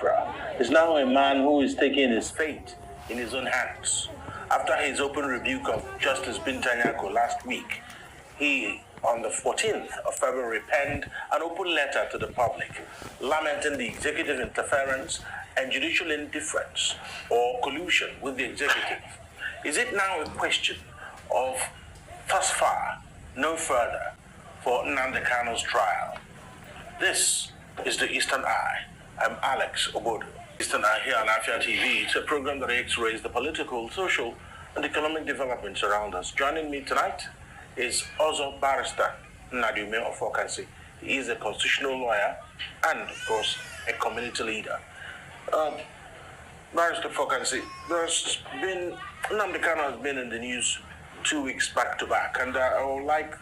BIAFRA is now a man who is taking his fate in his own hands. After his open rebuke of Justice Bintanyako last week, he, on the 14th of February, penned an open letter to the public, lamenting the executive interference and judicial indifference or collusion with the executive. Is it now a question of, thus far, no further for Nnamdi Kanu'S trial? This is the Eastern Eye. I'm Alex Obodo. Eastern Eye here on Afia TV. It's a program that x-rays the political, social, and economic developments around us. Joining me tonight is also Barrister Nnamdi Kanu'S. He is a constitutional lawyer and, of course, a community leader. Barrister Kanu'S, Nnamdi Kanu has been in the news 2 weeks back to back, and I would like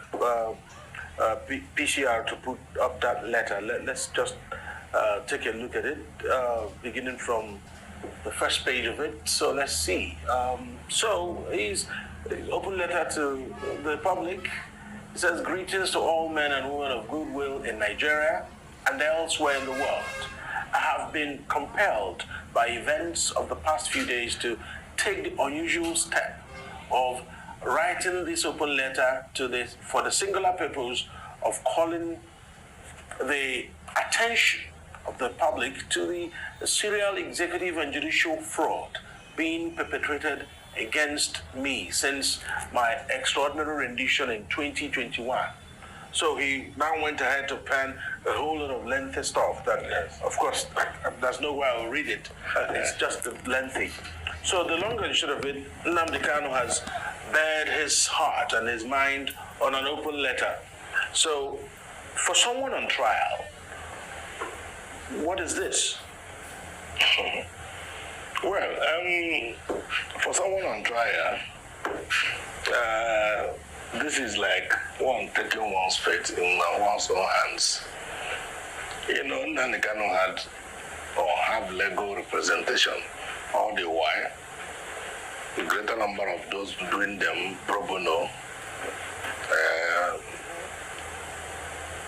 PCR to put up that letter. Let's just take a look at it, beginning from the first page of it. So let's see. So his open letter to the public. It says, "Greetings to all men and women of goodwill in Nigeria and elsewhere in the world. I have been compelled by events of the past few days to take the unusual step of writing this open letter for the singular purpose of calling the attention of the public to the serial executive and judicial fraud being perpetrated against me since my extraordinary rendition in 2021. So he now went ahead to pen a whole lot of lengthy stuff that, of course, there's no way I'll read it. It's just lengthy. So the long and short of it, Nnamdi Kanu has bared his heart and his mind on an open letter. So for someone on trial, what is this? Well, for someone on trial, this is like one taking one's fate in one's own hands. You know, Nnamdi Kanu had or have legal representation all the while. The greater number of those doing them pro bono.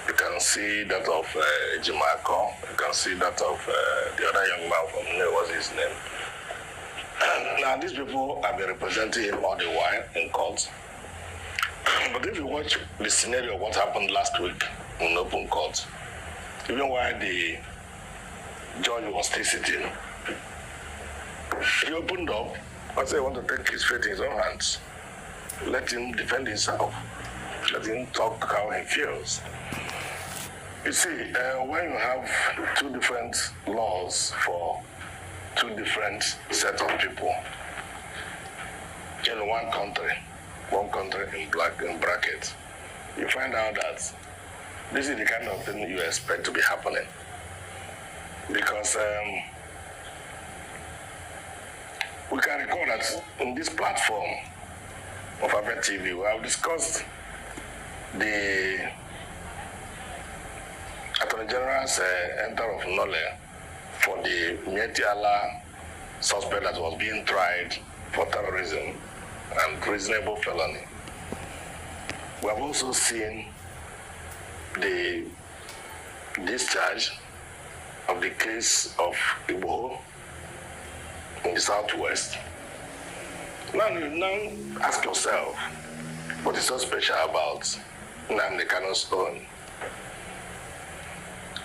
You can see that of Jimako. You can see that of the other young man from what's his name. Now these people have been representing him all the while in court. But if you watch the scenario of what happened last week in open court, even while the judge was still sitting, he opened up and said he wanted to take his fate in his own hands. Let him defend himself. Let him talk how he feels. You see, when you have two different laws for two different sets of people in one country in brackets, you find out that this is the kind of thing you expect to be happening. Because we can recall that in this platform of Afia TV, we have discussed the Attorney General's enter of Nole for the Mieti Allah suspect that was being tried for terrorism and reasonable felony. We have also seen the discharge of the case of Igbo in the Southwest. Now ask yourself, what is so special about Nnamdi Kanu's own?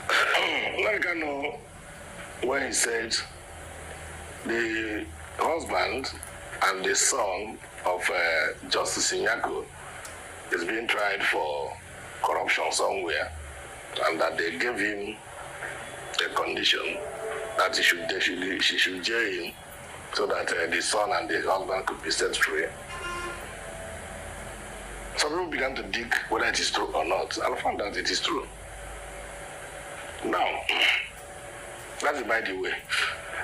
Nnamdi Kanu, when he said the husband and the son of Justice Nyako is being tried for corruption somewhere, and that they gave him a condition that she should jail him so that the son and the husband could be set free. Some people began to dig whether it is true or not, and found that it is true. Now, that's by the way.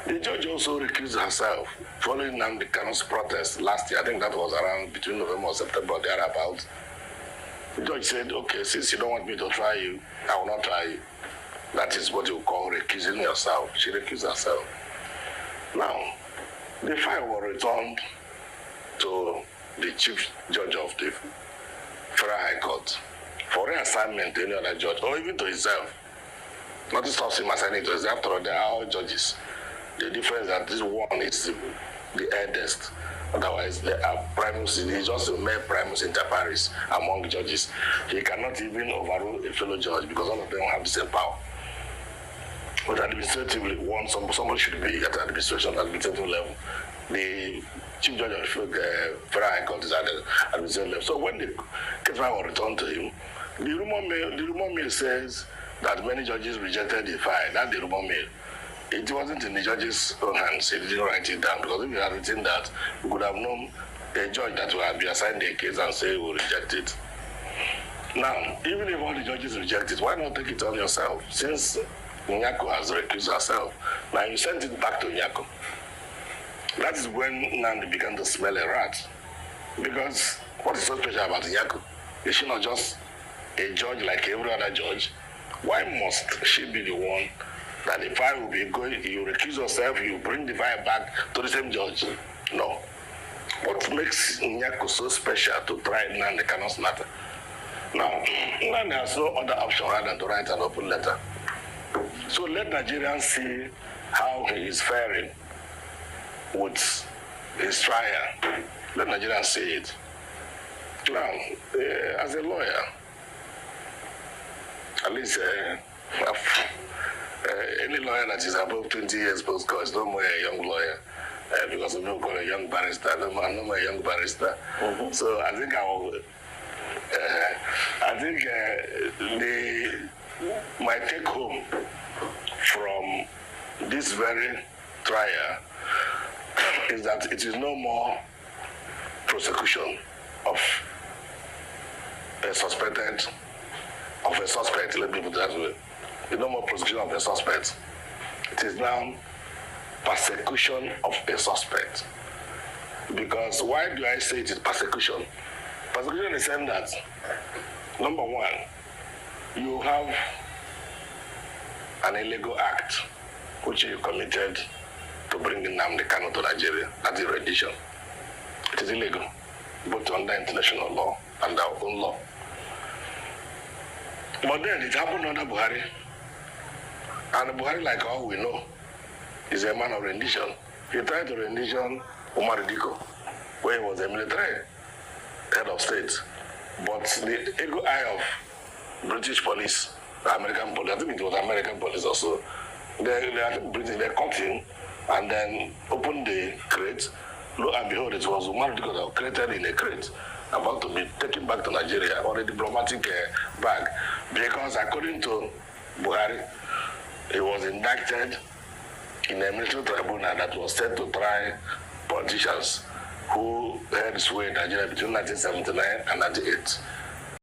The judge also recused herself following Nnamdi Kanu's protest last year. I think that was around between November and September, thereabouts. The judge said, okay, since you don't want me to try you, I will not try you. That is what you call recusing yourself. She recused herself. Now, the file was returned to the chief judge of the Federal High Court for reassignment to any other judge, or even to himself. Nothing stops him assigning judges. After all, they are all judges. The difference is that this one is the eldest. Otherwise, they are primus. He's just a mere primus inter pares among judges. He cannot even overrule a fellow judge because all of them have the same power. But administratively, somebody should be at administrative level. The chief judge of Federal High Court is at the administrative level. So when the case file was returned to him, the rumor mill says that many judges rejected the file. That's the rumor mill. It wasn't in the judge's own hands. He didn't write it down, because if he had written that, we could have known a judge that would have been assigned a case and say, we'll reject it. Now, even if all the judges reject it, why not take it on yourself? Since Nyako has recused herself, now you sent it back to Nyako. That is when Nnamdi began to smell a rat. Because what is so special about Nyako? Is she not just a judge like every other judge? Why must she be the one that the file will be going, you recuse yourself, you bring the file back to the same judge? No. What makes Nyako so special to try Nnamdi Kanu'S matter? Now, Nnamdi has no other option rather than to write an open letter. So let Nigerians see how he is faring with his trial. Let Nigerians see it. Now, as a lawyer, at least any lawyer that is above 20 years post-court is no more a young lawyer, because some people call a young barrister. I'm no more a young barrister. Mm-hmm. So I think my take home from this very trial is that it is no more prosecution of a suspect, let me put it that way. It's no more prosecution of a suspect. It is now persecution of a suspect. Because why do I say it is persecution? Persecution in the sense that, number one, you have an illegal act which you committed to bring Nnamdi Kanu to Nigeria. That's the rendition. It is illegal, both under international law and our own law. But then it happened under Buhari. And Buhari, like all we know, is a man of rendition. He tried to rendition Umar Diko, where he was a military head of state. But the eagle eye of British police, the American police, I think it was American police also, they caught him and then opened the crate. Lo and behold, it was Umar Diko that was created in a crate, about to be taken back to Nigeria on a diplomatic bag. Because according to Buhari, he was indicted in a military tribunal that was set to try politicians who held sway in Nigeria between 1979 and 1998.